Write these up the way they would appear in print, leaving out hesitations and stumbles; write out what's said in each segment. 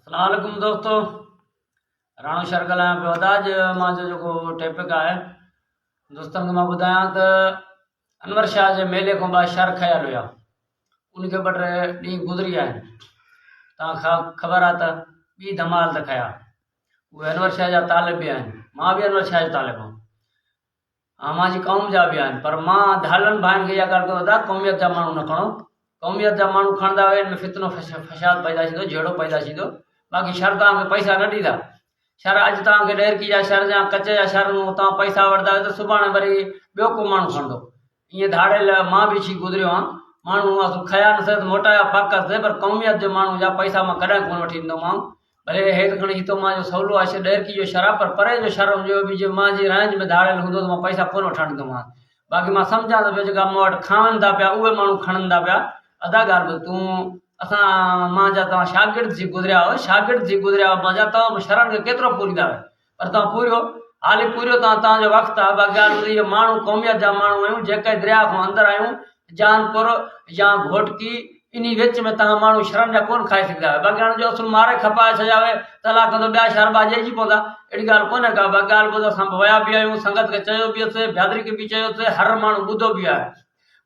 अस्सलाम वालेकुम दोस्तों, राणो शहर ॻाल्हायां पियो। अदाज मुंहिंजो जेको टॉपिक आहे दोस्तनि खे मां ॿुधायां त अनवर शाह जे मेले खां ॿ शहर ख़याल हुया, उनखे ॿ टे ॾींहं गुज़री आहिनि। तव्हांखां ख़बर आहे त ॿी धमाल त खया उहे अनवर शाह जा तालिब बि आहिनि। मां बि अनवर शाह जो तालिब आहियां, मुंहिंजी क़ौम जा बि आहिनि, पर मां धालनि भाइनि खे इहा ॻाल्हि थो ॿुधायां, क़ौमियत जा माण्हू न खणो। क़ौमियत जा माण्हू खणंदा हुए, हिन में फितनो फसाद पैदा थींदो, जहिड़ो पैदा थींदो। बाक़ी शहर तव्हांखे पैसा न ॾींदा। शहर अॼु तव्हांखे ॾेरकी जा शहर या कचे जा शहर में तव्हां पैसा वठंदा आहियो त सुभाणे वरी ॿियो को माण्हू खणंदो। ईअं धाड़ेल मां बि अची गुज़रियो आहियां, माण्हू खया न थिए त मोटाया फाका थिए, पर क़ौमियत जे माण्हू जा पैसा मां कॾहिं कोन वठी ॾींदोमांव। भले हेठि खणी हितो मुंहिंजो सवलो आहे ॾेरकी जो शहर आहे, पर परे जो शहर हुजे बि जे मुंहिंजी रेंज में धाड़ेल हूंदो त मां पैसा कोन वठणु ॾींदोमांव। बाक़ी मां सम्झां थो पियो जेका मूं वटि खावनि था पिया उहे माण्हू खणनि था पिया। अदा ॻाल्हि बि तूं मुंहिंजा तव्हां शागिर्द थी गुज़रिया हुओ, शागिर्द थी गुज़रिया हुआ मुंहिंजा, तव्हां शहरनि खे केतिरो पूरींदा हुआ, पर तव्हां पूरियो हाली पूरियो तव्हांजो वक़्तु आहे। बाक़ी ॻाल्हि इहो माण्हू क़ौमियत जा माण्हू आहियूं, जेके दरिया खां अंदरि आहियूं, जानपुर या घोटकी इन विच में तव्हां माण्हू शहरनि जा कोन खाए सघंदा आहियो। बाक़ी हाणे जो असुल मारे खपाए छॾिया तलाक कंदो ॿिया शहर बाजेजी पवंदा, अहिड़ी ॻाल्हि कोन्हे का। बाक़ी ॻाल्हि ॿुधो, असां विया बि आहियूं, संगत खे चयो बि अथसि, बियादरी खे बि चयो अथसि, हर माण्हू ॿुधो बि आहे।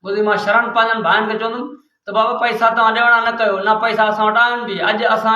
ॿुधी मां शहरनि पंहिंजनि भाइनि खे चवंदुमि त बाबा पैसा तव्हां ॾियणा न कयो, न पैसा असां वटि आहिनि बि। अॼु असां